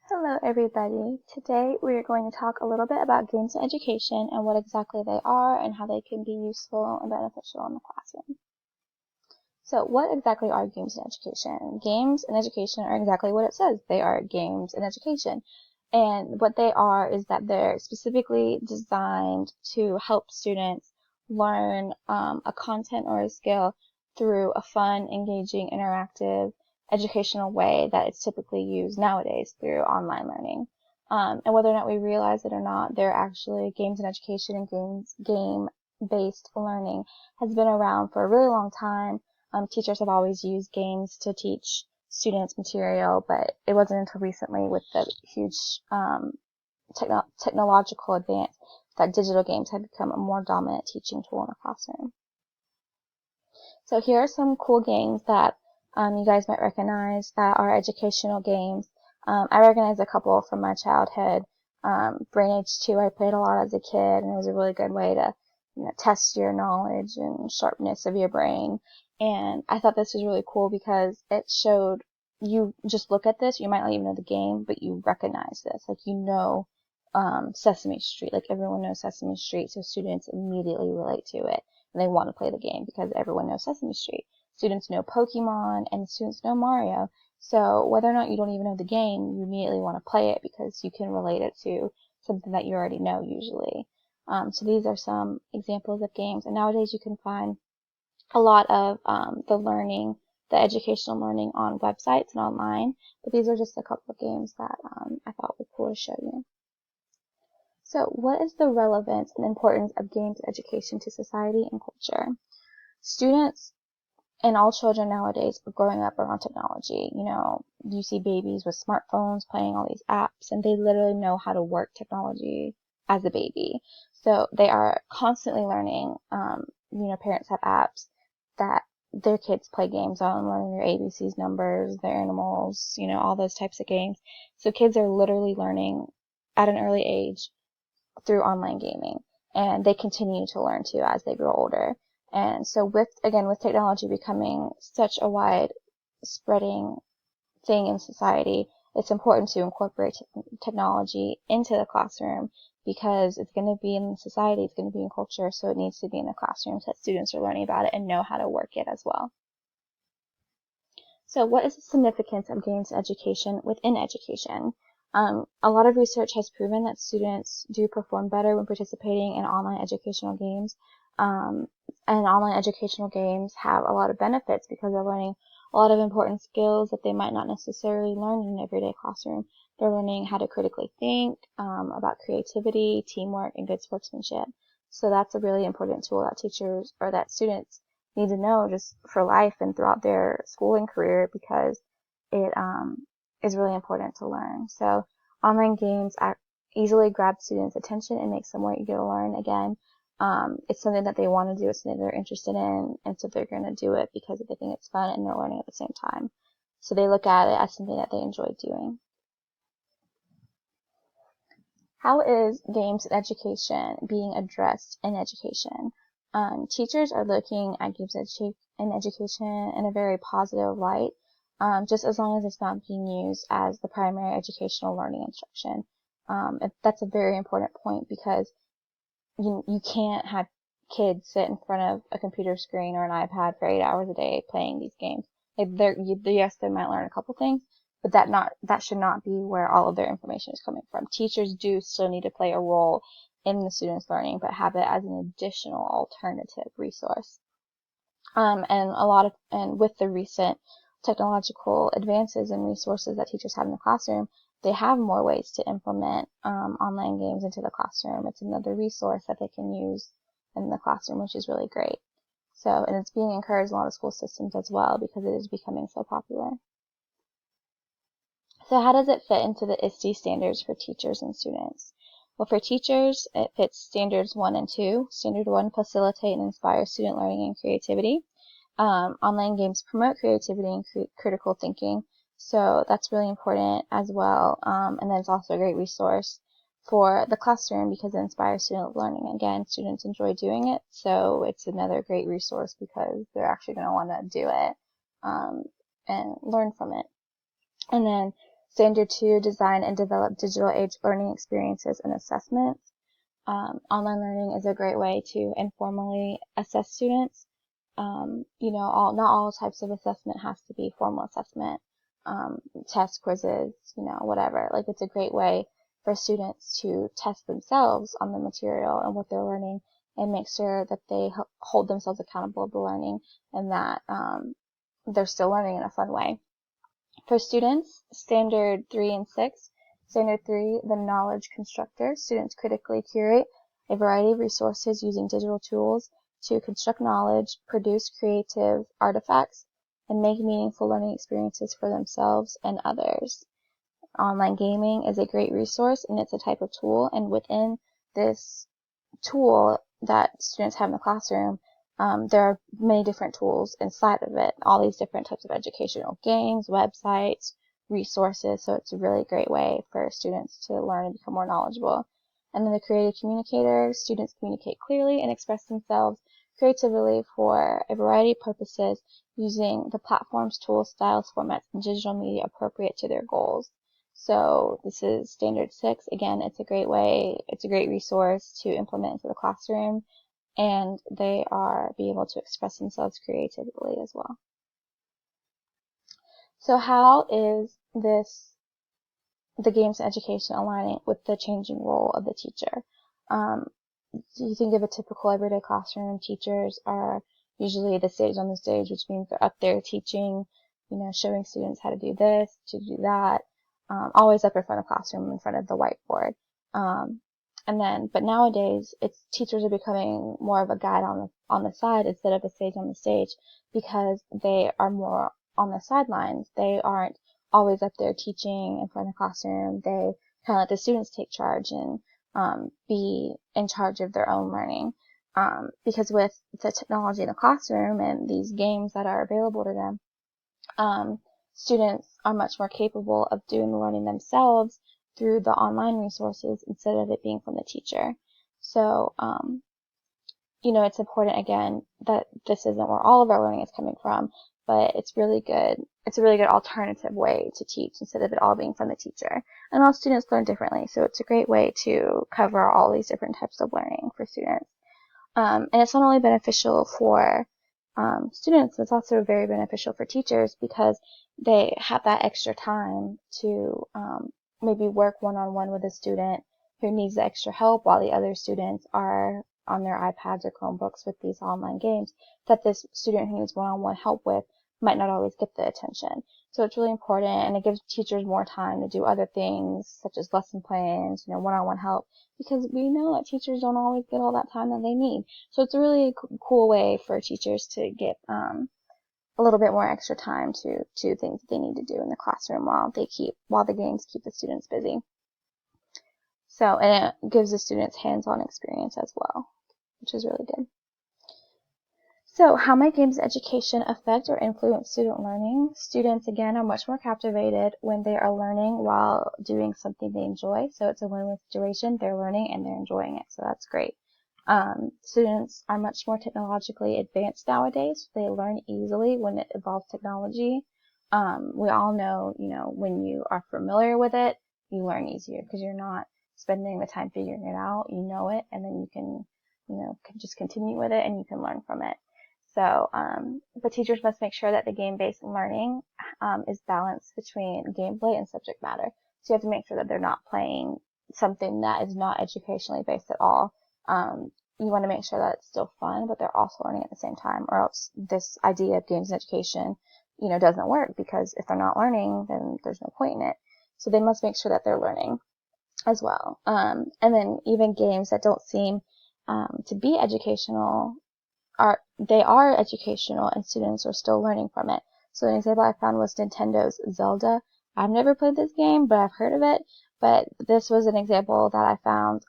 Hello everybody. Today we are going to talk a little bit about games in education and what exactly they are and how they can be useful and beneficial in the classroom. So what exactly are games in education? Games in education are exactly what it says. They are games in education. And what they are is that they're specifically designed to help students learn a content or a skill through a fun, engaging, interactive, educational way that it's typically used nowadays through online learning. And whether or not we realize it or not, they're actually games in education and game-based learning has been around for a really long time. Teachers have always used games to teach students material, but it wasn't until recently with the huge technological advance that digital games have become a more dominant teaching tool in the classroom. So here are some cool games that you guys might recognize that are educational games. I recognize a couple from my childhood. Brain Age 2 I played a lot as a kid, and it was a really good way to test your knowledge and sharpness of your brain. And I thought this was really cool because it showed you just look at this, you might not even know the game, but you recognize this. Like Sesame Street. Like everyone knows Sesame Street, so students immediately relate to it and they want to play the game because everyone knows Sesame Street. Students know Pokemon and students know Mario. So whether or not you don't even know the game, you immediately want to play it because you can relate it to something that you already know usually. So these are some examples of games, and nowadays you can find a lot of the educational learning on websites and online, but these are just a couple of games that I thought were cool to show you. So what is the relevance and importance of games education to society and culture? Students and all children nowadays are growing up around technology. You see babies with smartphones playing all these apps, and they literally know how to work technology as a baby. So they are constantly learning. Parents have apps that their kids play games on, learning their ABCs, numbers, their animals, all those types of games. So kids are literally learning at an early age through online gaming, and they continue to learn too as they grow older. And so with technology becoming such a wide spreading thing in society, it's important to incorporate technology into the classroom because it's going to be in society, it's going to be in culture, so it needs to be in the classroom so that students are learning about it and know how to work it as well. So what is the significance of games education within education? A lot of research has proven that students do perform better when participating in online educational games. And online educational games have a lot of benefits because they're learning a lot of important skills that they might not necessarily learn in an everyday classroom. They're learning how to critically think, about creativity, teamwork, and good sportsmanship. So that's a really important tool that teachers or that students need to know just for life and throughout their schooling career because it is really important to learn. So online games easily grab students' attention and makes them more eager to learn. Again, it's something that they want to do, it's something they're interested in, and so they're going to do it because they think it's fun and they're learning at the same time. So they look at it as something that they enjoy doing. How is games in education being addressed in education? Teachers are looking at games in education in a very positive light, just as long as it's not being used as the primary educational learning instruction. That's a very important point because you can't have kids sit in front of a computer screen or an iPad for 8 hours a day playing these games. Yes, they might learn a couple things, but that should not be where all of their information is coming from. Teachers do still need to play a role in the students' learning, but have it as an additional alternative resource. And with the recent technological advances and resources that teachers have in the classroom, they have more ways to implement online games into the classroom. It's another resource that they can use in the classroom, which is really great. So, and it's being encouraged in a lot of school systems as well because it is becoming so popular. So how does it fit into the ISTE standards for teachers and students? Well, for teachers, it fits standards 1 and 2. Standard 1, facilitate and inspire student learning and creativity. Online games promote creativity and critical thinking, so that's really important as well. And then it's also a great resource for the classroom because it inspires student learning. Again, students enjoy doing it, so it's another great resource because they're actually going to want to do it and learn from it. And then Standard 2, design and develop digital age learning experiences and assessments. Online learning is a great way to informally assess students. Not all types of assessment has to be formal assessment, tests, quizzes, whatever. Like, it's a great way for students to test themselves on the material and what they're learning and make sure that they hold themselves accountable to learning and that they're still learning in a fun way. For students, Standard 3 and 6. Standard 3, the knowledge constructor. Students critically curate a variety of resources using digital tools to construct knowledge, produce creative artifacts, and make meaningful learning experiences for themselves and others. Online gaming is a great resource, and it's a type of tool, and within this tool that students have in the classroom, there are many different tools inside of it, all these different types of educational games, websites, resources, so it's a really great way for students to learn and become more knowledgeable. And then the creative communicator, students communicate clearly and express themselves creatively for a variety of purposes using the platforms, tools, styles, formats, and digital media appropriate to their goals. So this is Standard 6. Again, it's a great resource to implement into the classroom, and they be able to express themselves creatively as well. So how is the games education aligning with the changing role of the teacher? So you think of a typical everyday classroom, teachers are usually on the stage, which means they're up there teaching, showing students how to do this, to do that, always up in front of the classroom, in front of the whiteboard. But nowadays, teachers are becoming more of a guide on the side instead of a sage on the stage, because they are more on the sidelines. They aren't always up there teaching in front of the classroom. They kind of let the students take charge and be in charge of their own learning. Because with the technology in the classroom and these games that are available to them, students are much more capable of doing the learning themselves through the online resources instead of it being from the teacher. So, it's important, again, that this isn't where all of our learning is coming from, but it's really good. It's a really good alternative way to teach instead of it all being from the teacher. And all students learn differently, so it's a great way to cover all these different types of learning for students. And it's not only beneficial for students, it's also very beneficial for teachers because they have that extra time to maybe work one-on-one with a student who needs the extra help while the other students are on their iPads or Chromebooks with these online games that this student who needs one-on-one help with might not always get the attention. So it's really important, and it gives teachers more time to do other things such as lesson plans, one-on-one help, because we know that teachers don't always get all that time that they need. So it's a really cool way for teachers to get a little bit more extra time to things that they need to do in the classroom while the games keep the students busy. So, and it gives the students hands-on experience as well, which is really good. So, how might games education affect or influence student learning? Students, again, are much more captivated when they are learning while doing something they enjoy. So it's a win-win situation. They're learning and they're enjoying it. So that's great. Students are much more technologically advanced nowadays. They learn easily when it involves technology. We all know, when you are familiar with it, you learn easier because you're not spending the time figuring it out. You know it, and then you can just continue with it and you can learn from it. So, but teachers must make sure that the game-based learning is balanced between gameplay and subject matter. So you have to make sure that they're not playing something that is not educationally based at all. You want to make sure that it's still fun, but they're also learning at the same time, or else this idea of games education, doesn't work, because if they're not learning, then there's no point in it. So they must make sure that they're learning as well. And then even games that don't seem to be educational are educational, and students are still learning from it. So an example I found was Nintendo's Zelda. I've never played this game, but I've heard of it. But this was an example that I found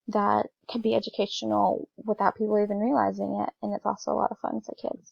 that can be educational without people even realizing it, and it's also a lot of fun for kids.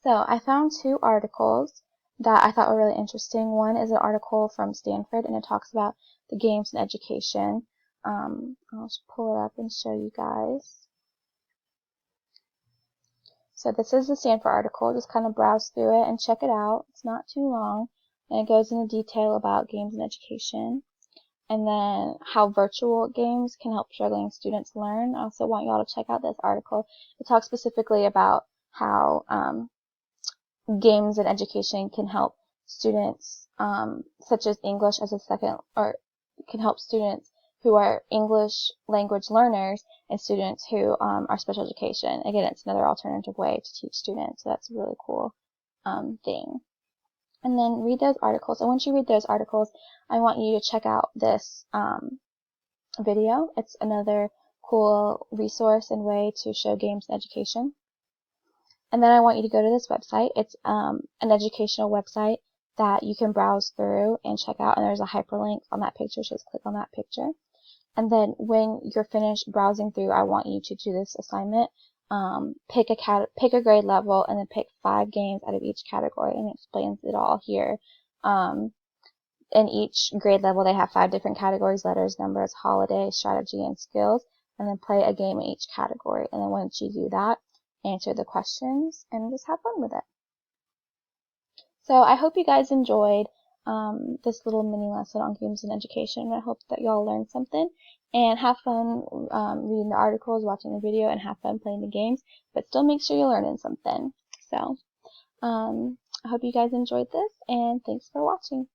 So I found 2 articles that I thought were really interesting. One is an article from Stanford, and it talks about the games and education. I'll just pull it up and show you guys. So this is the Stanford article. Just kind of browse through it and check it out. It's not too long. and it goes into detail about games in education, and then how virtual games can help struggling students learn. I also want you all to check out this article. It talks specifically about how games in education can help students, such as English as a second, or can help students who are English language learners and students who are special education. Again, it's another alternative way to teach students, so that's a really cool thing. And then read those articles. And once you read those articles, I want you to check out this video. It's another cool resource and way to show games in education. And then I want you to go to this website. It's an educational website that you can browse through and check out. And there's a hyperlink on that picture, so just click on that picture. And then when you're finished browsing through, I want you to do this assignment. Pick a grade level, and then pick 5 games out of each category, and it explains it all here. In each grade level, they have 5 different categories: letters, numbers, holiday, strategy, and skills. And then play a game in each category. And then once you do that, answer the questions and just have fun with it. So I hope you guys enjoyed this little mini lesson on games in education. I hope that y'all learned something and have fun reading the articles, watching the video, and have fun playing the games, but still make sure you're learning something. So I hope you guys enjoyed this, and thanks for watching.